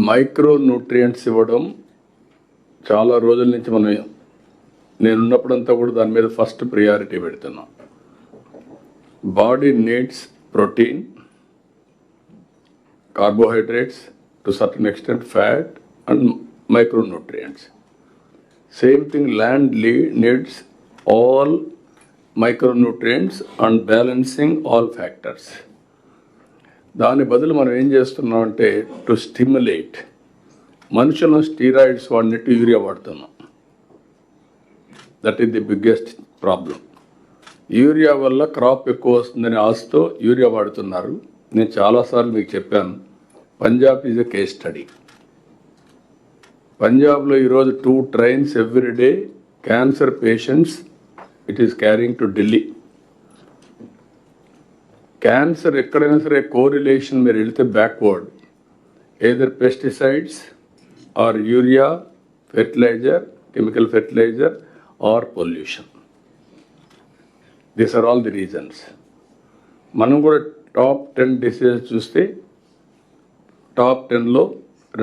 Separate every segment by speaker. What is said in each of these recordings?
Speaker 1: Micro nutrients ఇవ్వడం చాలా రోజుల నుంచి నేనున్నప్పుడంతా కూడా దాని మీద ఫస్ట్ ప్రియారిటీ పెడుతున్నాం. Body needs protein, carbohydrates, to certain extent fat and micronutrients. Same thing, land needs all micronutrients and balancing all factors. దాని బదులు మనం ఏం చేస్తున్నాం అంటే టు స్టిమ్యులేట్, మనుషులను స్టీరాయిడ్స్ వాడినట్టు యూరియా వాడుతున్నాం. That is the biggest problem. Urea వల్ల క్రాప్ ఎక్కువ వస్తుందని ఆశతో యూరియా వాడుతున్నారు. నేను చాలాసార్లు మీకు చెప్పాను, Punjab is a case study. పంజాబ్లో ఈరోజు 2 trains every day cancer patients it is carrying to Delhi. Cancer ఎక్కడైనా సరే కోరిలేషన్ మీరు వెళితే backward, either pesticides or urea, fertiliser, chemical fertiliser or pollution. These are all the reasons. మనం కూడా టాప్ 10 డిసీజెస్ చూస్తే top 10లో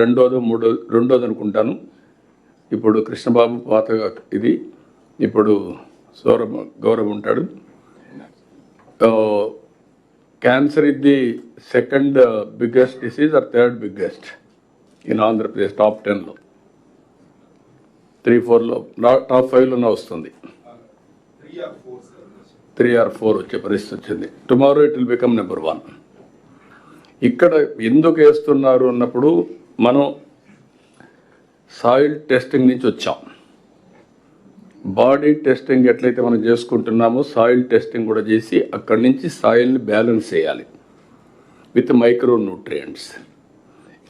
Speaker 1: రెండోది అనుకుంటాను. ఇప్పుడు కృష్ణబాబు పాతగా ఇది, ఇప్పుడు గౌరవ్ ఉంటాడు. క్యాన్సర్ ఇది the second biggest disease or third biggest in Andhra Pradesh. Top 10లో 3-4లో టాప్ 5లోనే వస్తుంది. 3 or 4 వచ్చే పరిస్థితి వచ్చింది. Tomorrow it will become number 1. ఇక్కడ ఎందుకు వేస్తున్నారు అన్నప్పుడు మనం సాయిల్ టెస్టింగ్ నుంచి వచ్చాం. బాడీ టెస్టింగ్ ఎట్లయితే మనం చేసుకుంటున్నామో సాయిల్ టెస్టింగ్ కూడా చేసి అక్కడి నుంచి సాయిల్ని బ్యాలెన్స్ చేయాలి విత్ మైక్రో న్యూట్రియంట్స్.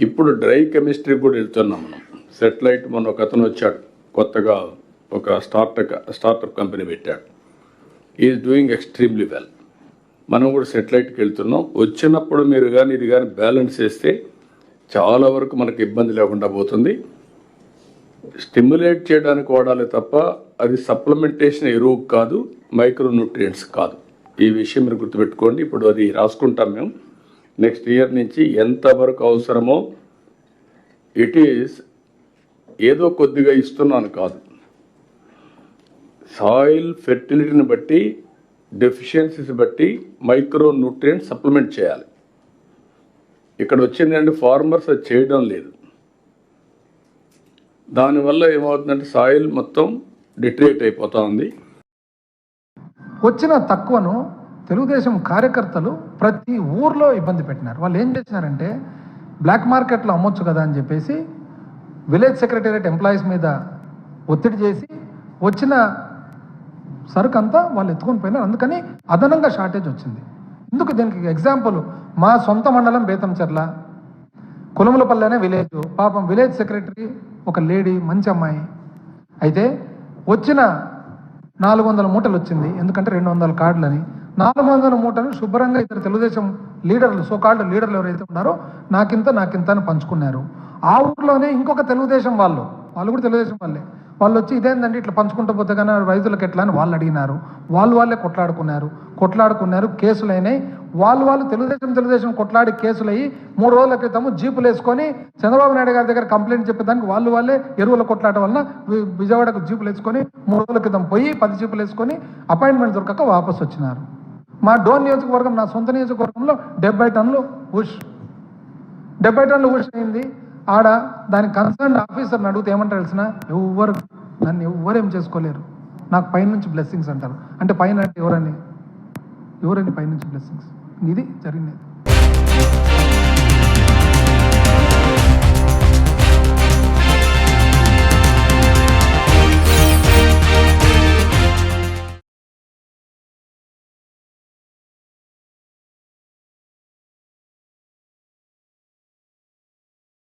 Speaker 1: ఇప్పుడు డ్రై కెమిస్ట్రీ కూడా వెళ్తున్నాం మనం. సెటిలైట్ మన ఒక అతను వచ్చాడు, కొత్తగా ఒక స్టార్టప్ కంపెనీ పెట్టాడు. Is doing extremely well. మనం కూడా సెటిలైట్కి వెళ్తున్నాం. వచ్చినప్పుడు మీరు కానీ ఇది కానీ బ్యాలెన్స్ చేస్తే చాలా వరకు మనకు ఇబ్బంది లేకుండా పోతుంది. స్టిమ్యులేట్ చేయడానికి వాడాలి తప్ప అది సప్లిమెంటేషన్ ఎరువు కాదు, మైక్రో న్యూట్రియంట్స్ కాదు. ఈ విషయం మీరు గుర్తుపెట్టుకోండి. ఇప్పుడు అది రాసుకుంటాం మేము. నెక్స్ట్ ఇయర్ నుంచి ఎంతవరకు అవసరమో ఇట్ ఈస్ ఏదో కొద్దిగా ఇస్తున్నాను కాదు, సాయిల్ ఫెర్టిలిటీని బట్టి, డెఫిషియన్సీస్ బట్టి మైక్రో న్యూట్రియంట్స్ సప్లిమెంట్ చేయాలి. ఇక్కడ వచ్చిందంటే ఫార్మర్స్ అది చేయడం లేదు. దానివల్ల ఏమవుతుందంటే సాయిల్ మొత్తం డిట్రేట్ అయిపోతూ ఉంది.
Speaker 2: వచ్చిన తక్కువను తెలుగుదేశం కార్యకర్తలు ప్రతి ఊర్లో ఇబ్బంది పెట్టినారు. వాళ్ళు ఏం చేసినారంటే బ్లాక్ మార్కెట్లో అమ్మొచ్చు కదా అని చెప్పేసి విలేజ్ సెక్రటేరియట్ ఎంప్లాయీస్ మీద ఒత్తిడి చేసి వచ్చిన సరుకు అంతా వాళ్ళు ఎత్తుకొని పోయినారు. అందుకని అదనంగా షార్టేజ్ వచ్చింది. ఎందుకు దీనికి ఎగ్జాంపుల్ మా సొంత మండలం బేతంచెర్ల, కులములపల్లి అనే విలేజ్. పాపం విలేజ్ సెక్రటరీ ఒక లేడీ, మంచి అమ్మాయి. అయితే వచ్చిన 400 మూటలు వచ్చింది. ఎందుకంటే 200 కార్డులని 400 మూటలు శుభ్రంగా ఇద్దరు తెలుగుదేశం లీడర్లు, సోకాల్డ్ లీడర్లు ఎవరైతే ఉన్నారో నాకింత అని పంచుకున్నారు. ఆ ఊర్లోనే ఇంకొక తెలుగుదేశం వాళ్ళు కూడా తెలుగుదేశం వాళ్ళే, వాళ్ళు వచ్చి ఇదేందండి ఇట్లా పంచుకుంటూ పోతే కానీ రైతులకు ఎట్లా అని వాళ్ళు అడిగినారు. వాళ్ళే కొట్లాడుకున్నారు, కేసులైనాయి. వాళ్ళు తెలుగుదేశం కొట్లాడి కేసులయ్యి 3 రోజుల క్రితము జీపులు వేసుకొని చంద్రబాబు నాయుడు గారి దగ్గర కంప్లైంట్ చెప్పేదానికి వాళ్ళే ఎరువుల కొట్లాట వలన విజయవాడకు జీపులు వేసుకొని 3 రోజుల క్రితం పోయి 10 జీపులు వేసుకొని అపాయింట్మెంట్ దొరకక వాపసు వచ్చినారు. మా డోన్ నియోజకవర్గం, నా సొంత నియోజకవర్గంలో 70 టన్నులు ఉష్ అయింది. ఆడ దాని కన్సర్న్ ఆఫీసర్ని అడిగితే ఏమంటారు తెలిసిన, నన్ను ఎవ్వరేం చేసుకోలేరు, నాకు పైనుంచి బ్లెస్సింగ్స్ అంటారు. అంటే పైన అంటే ఎవరని పైనుంచి బ్లెస్సింగ్స్, ఇది జరిగినది.